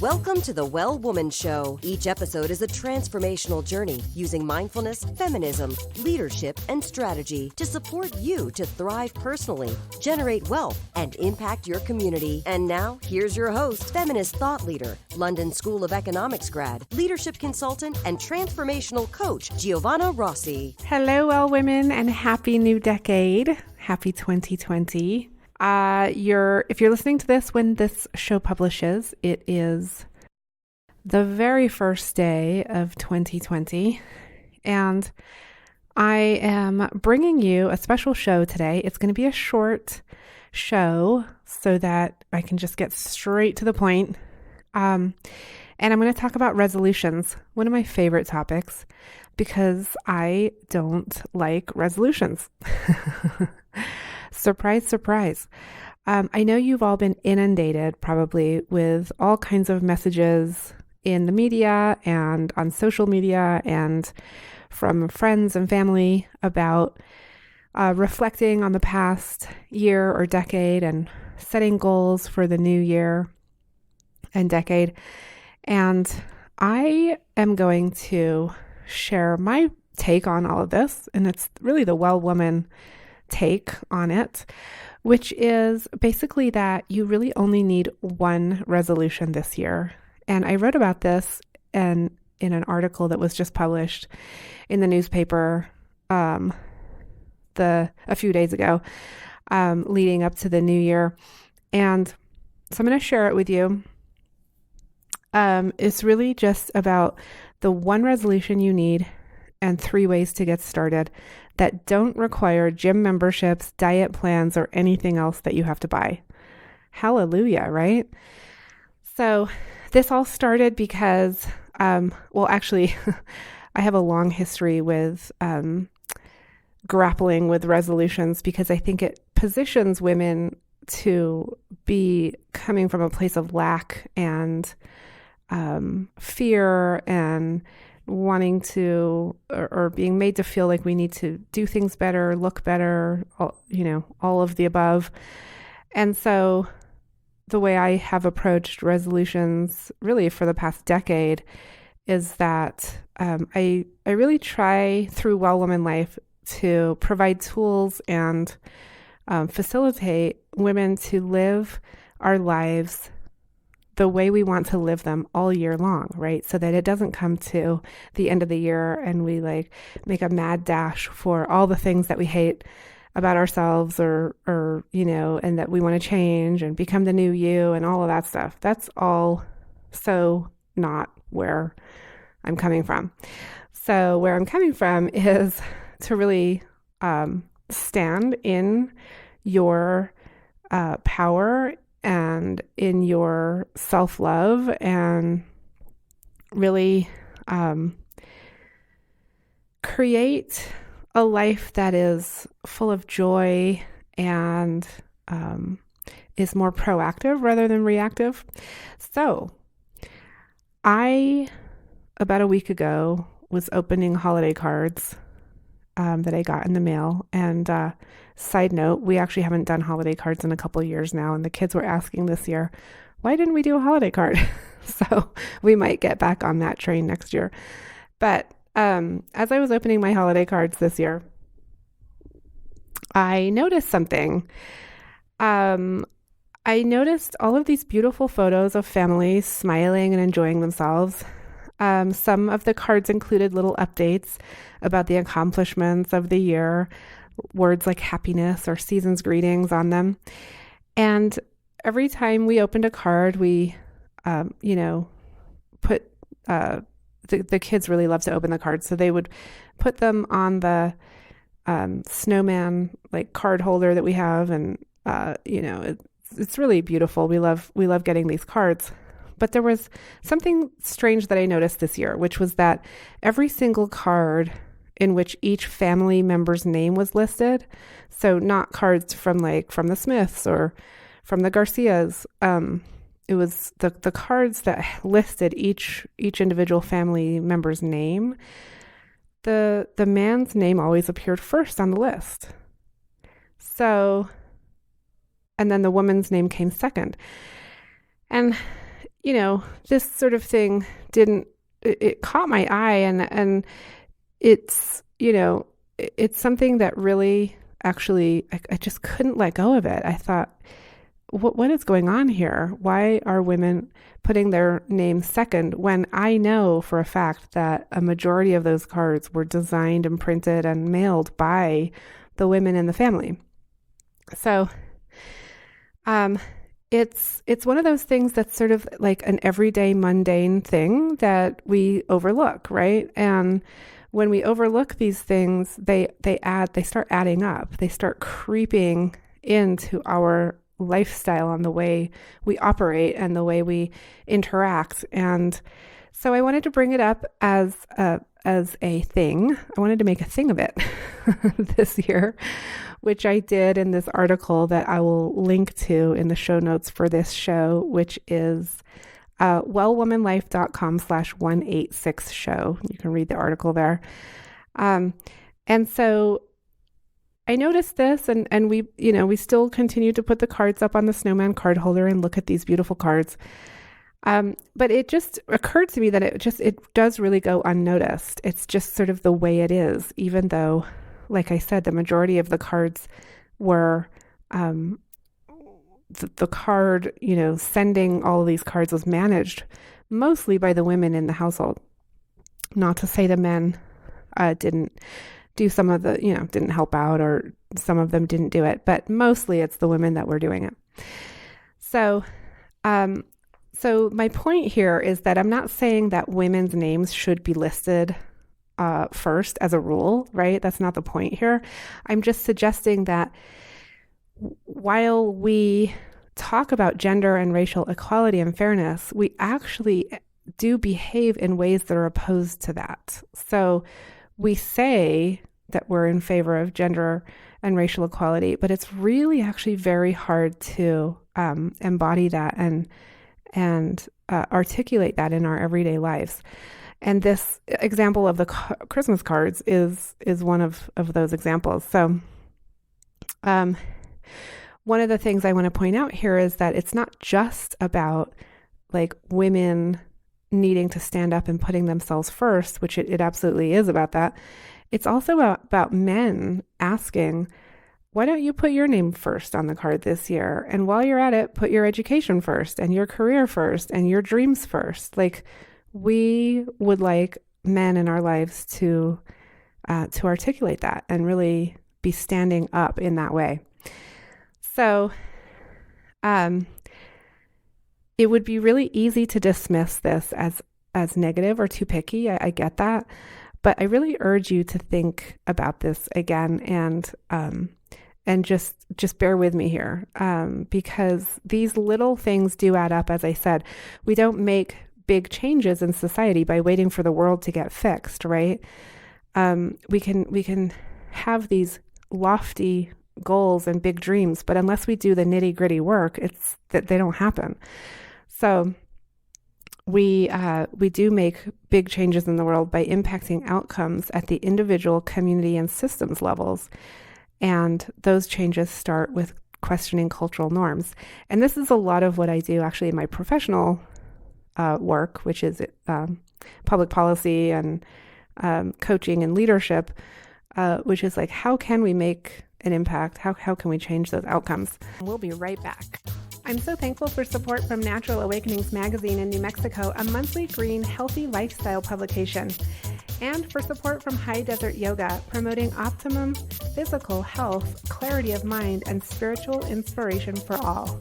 Welcome to the Well Woman Show. Each episode is a transformational journey using mindfulness, feminism, leadership, and strategy to support you to thrive personally, generate wealth, and impact your community. And now, here's your host, feminist thought leader, London School of Economics grad, leadership consultant, and transformational coach, Giovanna Rossi. Hello, Well Women, and happy new decade. Happy 2020. If you're listening to this when this show publishes, it is the very first day of 2020, and I am bringing you a special show today. It's going to be a short show so that I can just get straight to the point. And I'm going to talk about resolutions, one of my favorite topics, because I don't like resolutions. Surprise, surprise. I know you've all been inundated probably with all kinds of messages in the media and on social media and from friends and family about reflecting on the past year or decade and setting goals for the new year and decade. And I am going to share my take on all of this, and it's really the Well Woman take on it, which is basically that you really only need one resolution this year. And I wrote about this in an article that was just published in the newspaper a few days ago, leading up to the new year. And so I'm going to share it with you. It's really just about the one resolution you need and 3 ways to get started that don't require gym memberships, diet plans, or anything else that you have to buy. Hallelujah, right? So this all started because, actually, I have a long history with grappling with resolutions because I think it positions women to be coming from a place of lack and fear and wanting to, or being made to feel like we need to do things better, look better, all of the above. And so the way I have approached resolutions really for the past decade is that I really try through Well Woman Life to provide tools and facilitate women to live our lives the way we want to live them all year long, right? So that it doesn't come to the end of the year and we make a mad dash for all the things that we hate about ourselves or and that we want to change and become the new you and all of that stuff. That's all so not where I'm coming from. So where I'm coming from is to really stand in your power and in your self-love and really create a life that is full of joy and is more proactive rather than reactive. So I, about a week ago, was opening holiday cards that I got in the mail. And side note, we actually haven't done holiday cards in a couple of years now. And the kids were asking this year, why didn't we do a holiday card? So we might get back on that train next year. But as I was opening my holiday cards this year, I noticed something. I noticed all of these beautiful photos of families smiling and enjoying themselves. Some of the cards included little updates about the accomplishments of the year, words like happiness or season's greetings on them. And every time we opened a card, we, put, the kids really love to open the cards. So they would put them on the snowman card holder that we have. And, it's really beautiful. We love getting these cards. But there was something strange that I noticed this year, which was that every single card in which each family member's name was listed, so not cards from the Smiths or from the Garcias, it was the cards that listed each individual family member's name. The man's name always appeared first on the list. So, and then the woman's name came second. And this sort of thing it caught my eye, and it's, it's something that really actually, I just couldn't let go of it. I thought, what is going on here? Why are women putting their name second when I know for a fact that a majority of those cards were designed and printed and mailed by the women in the family? So, it's one of those things that's sort of like an everyday mundane thing that we overlook, right? And when we overlook these things, they start adding up. They start creeping into our lifestyle and the way we operate and the way we interact. And so I wanted to bring it up as a thing. I wanted to make a thing of it this year, which I did in this article that I will link to in the show notes for this show, which is wellwomanlife.com/186 show. You can read the article there. And so I noticed this, and we still continue to put the cards up on the snowman card holder and look at these beautiful cards. But it just occurred to me that it does really go unnoticed. It's just sort of the way it is, even though, like I said, the majority of the cards were, the card, sending all of these cards was managed mostly by the women in the household. Not to say the men didn't do some of the, didn't help out, or some of them didn't do it, but mostly it's the women that were doing it. So my point here is that I'm not saying that women's names should be listed first as a rule, right? That's not the point here. I'm just suggesting that while we talk about gender and racial equality and fairness, we actually do behave in ways that are opposed to that. So we say that we're in favor of gender and racial equality, but it's really actually very hard to embody that and articulate that in our everyday lives. And this example of the Christmas cards is one of those examples. So one of the things I want to point out here is that it's not just about like women needing to stand up and putting themselves first, which it absolutely is about that. It's also about men asking, why don't you put your name first on the card this year? And while you're at it, put your education first and your career first and your dreams first. Like, we would like men in our lives to articulate that and really be standing up in that way. So it would be really easy to dismiss this as negative or too picky. I get that. But I really urge you to think about this again and just bear with me here, because these little things do add up. As I said, we don't make big changes in society by waiting for the world to get fixed, right? We can have these lofty goals and big dreams, but unless we do the nitty-gritty work, it's that they don't happen. So we do make big changes in the world by impacting outcomes at the individual, community, and systems levels. And those changes start with questioning cultural norms. And this is a lot of what I do actually in my professional work, which is public policy and coaching and leadership, which is like, how can we make an impact? How can we change those outcomes? We'll be right back. I'm so thankful for support from Natural Awakenings Magazine in New Mexico, a monthly green, healthy lifestyle publication, and for support from High Desert Yoga, promoting optimum physical health, clarity of mind, and spiritual inspiration for all.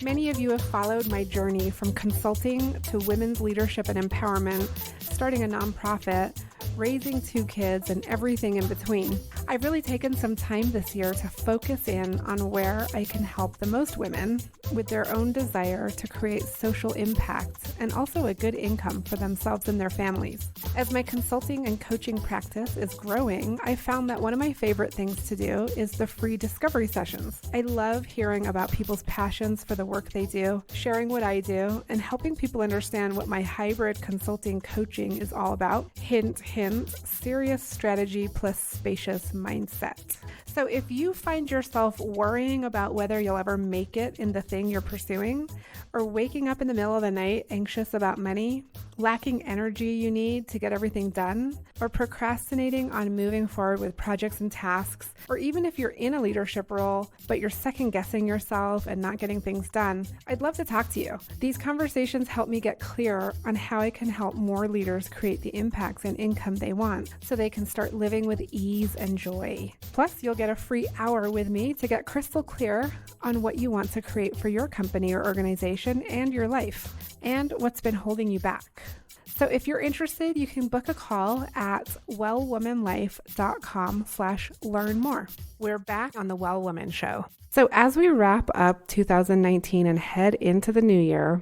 Many of you have followed my journey from consulting to women's leadership and empowerment, starting a nonprofit, raising 2 kids, and everything in between. I've really taken some time this year to focus in on where I can help the most women with their own desire to create social impact and also a good income for themselves and their families. As my consulting and coaching practice is growing, I found that one of my favorite things to do is the free discovery sessions. I love hearing about people's passions for the work they do, sharing what I do, and helping people understand what my hybrid consulting coaching is all about. Hint, hint, serious strategy plus spacious mindset. So if you find yourself worrying about whether you'll ever make it in the thing you're pursuing, or waking up in the middle of the night anxious about money, lacking energy you need to get everything done, or procrastinating on moving forward with projects and tasks, or even if you're in a leadership role, but you're second guessing yourself and not getting things done, I'd love to talk to you. These conversations help me get clear on how I can help more leaders create the impacts and income they want so they can start living with ease and joy. Plus, you'll get a free hour with me to get crystal clear on what you want to create for your company or organization and your life, and what's been holding you back. So if you're interested, you can book a call at wellwomanlife.com/learn more. We're back on the Well Woman Show. So as we wrap up 2019 and head into the new year,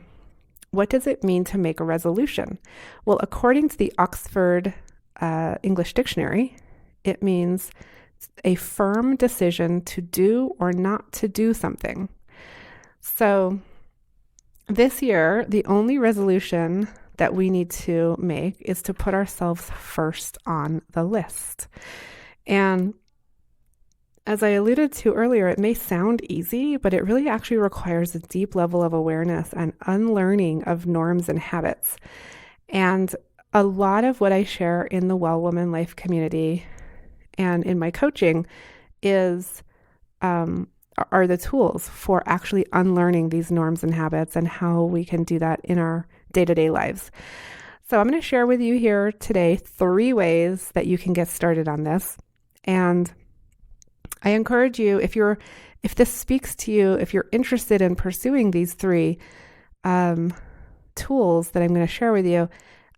what does it mean to make a resolution? Well, according to the Oxford English Dictionary, it means a firm decision to do or not to do something. So this year, the only resolution that we need to make is to put ourselves first on the list. And as I alluded to earlier, it may sound easy, but it really actually requires a deep level of awareness and unlearning of norms and habits. And a lot of what I share in the Well Woman Life community and in my coaching are the tools for actually unlearning these norms and habits and how we can do that in our day-to-day lives. So I'm going to share with you here today 3 ways that you can get started on this. And I encourage you, if this speaks to you, if you're interested in pursuing these 3 tools that I'm going to share with you,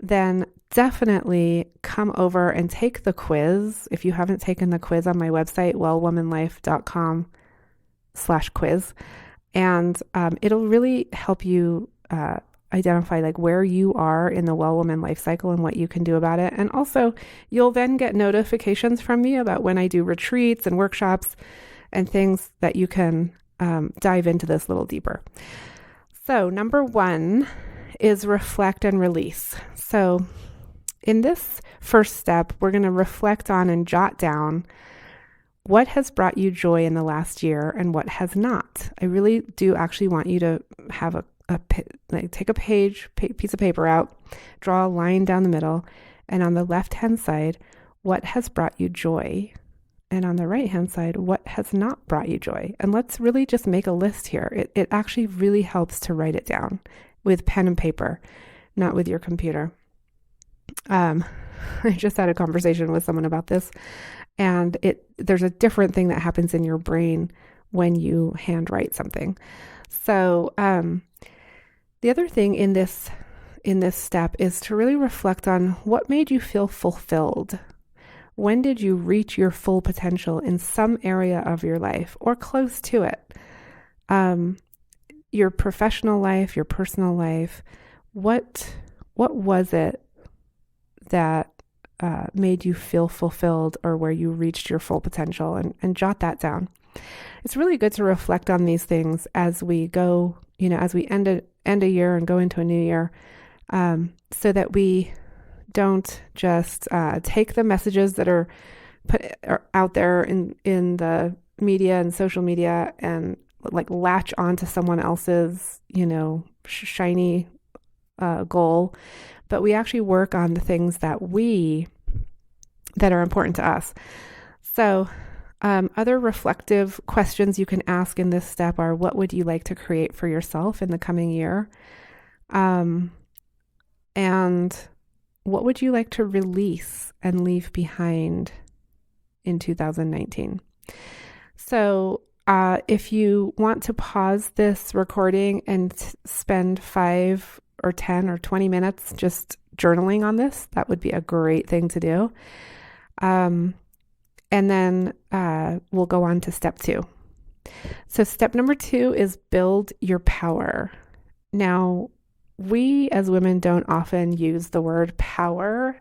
then definitely come over and take the quiz. If you haven't taken the quiz on my website, wellwomanlife.com/quiz, and it'll really help you identify like where you are in the Well Woman life cycle and what you can do about it. And also, you'll then get notifications from me about when I do retreats and workshops and things that you can dive into this a little deeper. So number 1 is reflect and release. So in this first step, we're going to reflect on and jot down what has brought you joy in the last year and what has not. I really do actually want you to have take a piece of paper out, draw a line down the middle, and on the left-hand side, what has brought you joy? And on the right-hand side, what has not brought you joy? And let's really just make a list here. It actually really helps to write it down with pen and paper, not with your computer. I just had a conversation with someone about this, and there's a different thing that happens in your brain when you handwrite something. So the other thing in this step is to really reflect on what made you feel fulfilled. When did you reach your full potential in some area of your life or close to it? Your professional life, your personal life, what was it that made you feel fulfilled or where you reached your full potential, and jot that down. It's really good to reflect on these things as we go, as we end a year and go into a new year, so that we don't just take the messages that are out there in the media and social media and like latch onto someone else's, shiny goal, but we actually work on the things that are important to us. So other reflective questions you can ask in this step are, what would you like to create for yourself in the coming year? And what would you like to release and leave behind in 2019? So if you want to pause this recording and spend 5 or 10 or 20 minutes just journaling on this, that would be a great thing to do. And then we'll go on to step 2. So step number 2 is build your power. Now, we as women don't often use the word power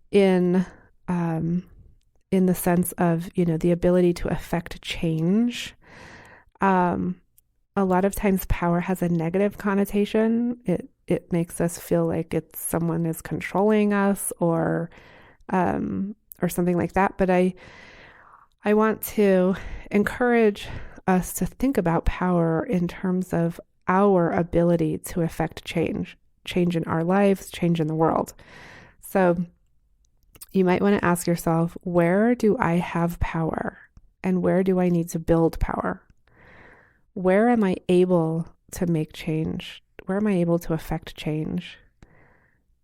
in the sense of, the ability to affect change. A lot of times power has a negative connotation. It makes us feel like someone is controlling us or something like that. But I want to encourage us to think about power in terms of our ability to affect change in our lives, change in the world. So you might want to ask yourself, where do I have power? And where do I need to build power? Where am I able to make change? Where am I able to affect change?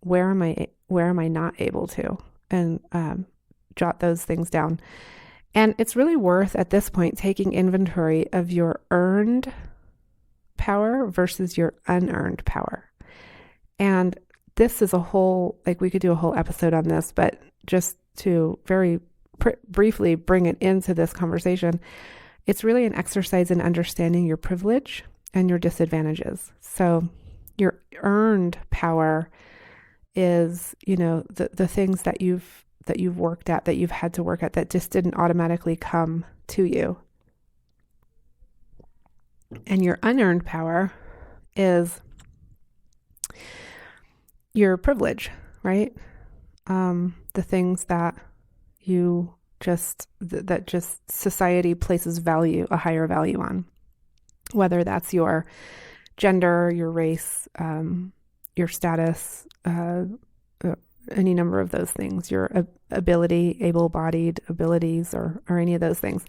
Where am I not able to? And jot those things down. And it's really worth at this point taking inventory of your earned power versus your unearned power. And this is a whole, like we could do a whole episode on this, but just to very briefly bring it into this conversation, it's really an exercise in understanding your privilege and your disadvantages. So your earned power is, the things that you've worked at, that you've had to work at, that just didn't automatically come to you. And your unearned power is your privilege, right? The things that that just society places a higher value on, whether that's your gender, your race, your status, any number of those things, your ability, able-bodied abilities, or any of those things.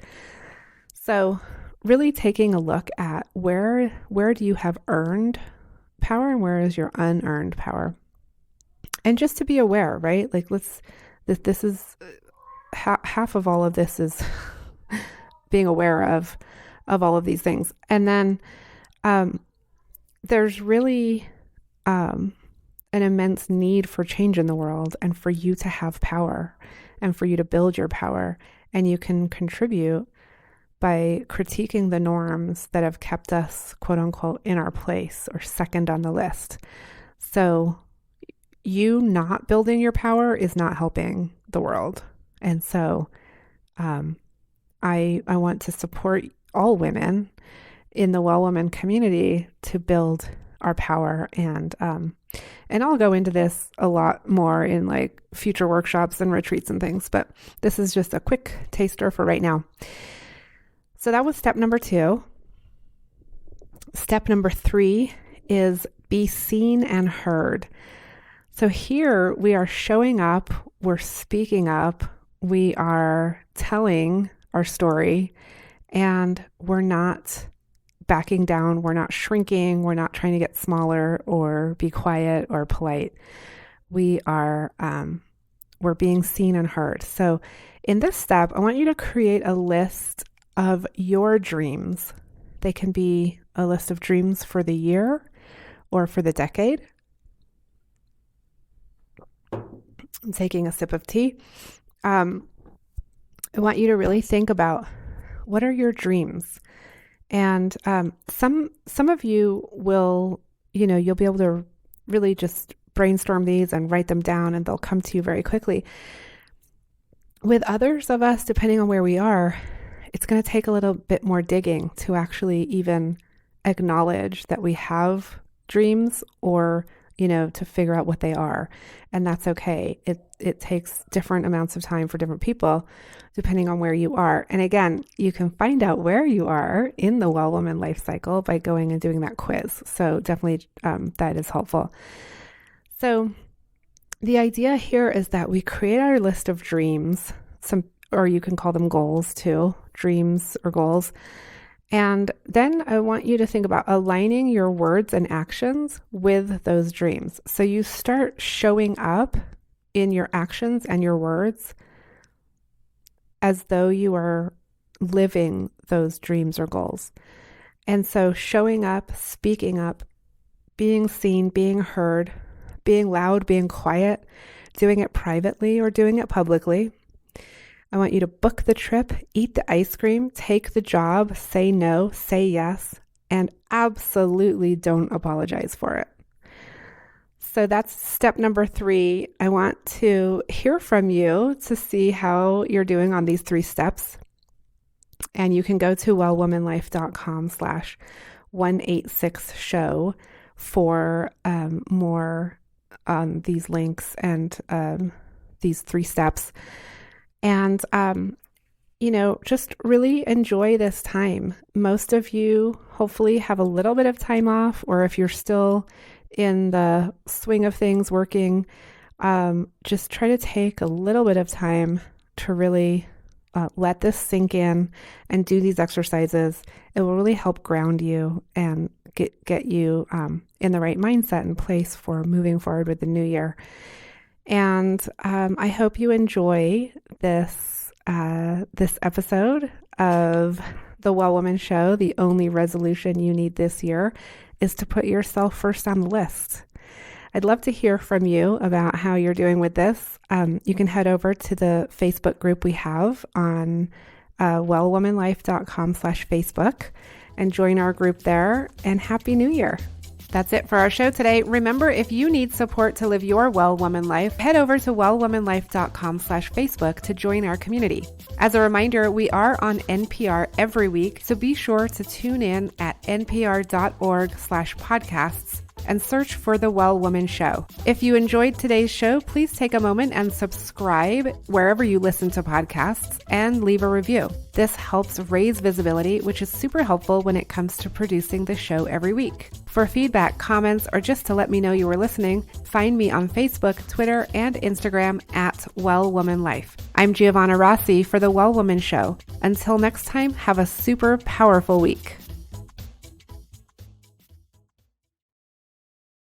So really taking a look at where do you have earned power and where is your unearned power? And just to be aware, right? Like this is half of all of this is being aware of all of these things. And then there's really an immense need for change in the world and for you to have power and for you to build your power. And you can contribute by critiquing the norms that have kept us, quote unquote, in our place or second on the list. So you not building your power is not helping the world. And so I want to support all women in the Well Woman community to build our power. And I'll go into this a lot more in like future workshops and retreats and things, but this is just a quick taster for right now. So that was step number 2. Step number 3 is be seen and heard. So here we are showing up, we're speaking up, we are telling our story, and we're not backing down, we're not shrinking, we're not trying to get smaller or be quiet or polite. We're being seen and heard. So in this step, I want you to create a list of your dreams. They can be a list of dreams for the year or for the decade. I'm taking a sip of tea. I want you to really think about, what are your dreams? And some of you will, you'll be able to really just brainstorm these and write them down, and they'll come to you very quickly. With others of us, depending on where we are, it's going to take a little bit more digging to actually even acknowledge that we have dreams, or to figure out what they are. And that's okay. It takes different amounts of time for different people, depending on where you are. And again, you can find out where you are in the Well Woman life cycle by going and doing that quiz. So definitely that is helpful. So the idea here is that we create our list of dreams, or you can call them goals too, dreams or goals. And then I want you to think about aligning your words and actions with those dreams. So you start showing up in your actions and your words as though you are living those dreams or goals. And so showing up, speaking up, being seen, being heard, being loud, being quiet, doing it privately or doing it publicly. I want you to book the trip, eat the ice cream, take the job, say no, say yes, and absolutely don't apologize for it. So that's step number 3. I want to hear from you to see how you're doing on these 3 steps. And you can go to wellwomanlife.com/186show for more on these links and these 3 steps. And just really enjoy this time. Most of you hopefully have a little bit of time off, or if you're still in the swing of things working, just try to take a little bit of time to really let this sink in and do these exercises. It will really help ground you and get you in the right mindset and place for moving forward with the new year. And I hope you enjoy this episode of the Well Woman Show. The only resolution you need this year is to put yourself first on the list. I'd love to hear from you about how you're doing with this. You can head over to the Facebook group we have on wellwomanlife.com/Facebook and join our group there. And Happy New Year. That's it for our show today. Remember, if you need support to live your Well Woman life, head over to wellwomanlife.com/Facebook to join our community. As a reminder, we are on NPR every week, so be sure to tune in at npr.org/podcasts and search for The Well Woman Show. If you enjoyed today's show, please take a moment and subscribe wherever you listen to podcasts and leave a review. This helps raise visibility, which is super helpful when it comes to producing the show every week. For feedback, comments, or just to let me know you were listening, find me on Facebook, Twitter, and Instagram at Well Woman Life. I'm Giovanna Rossi for The Well Woman Show. Until next time, have a super powerful week.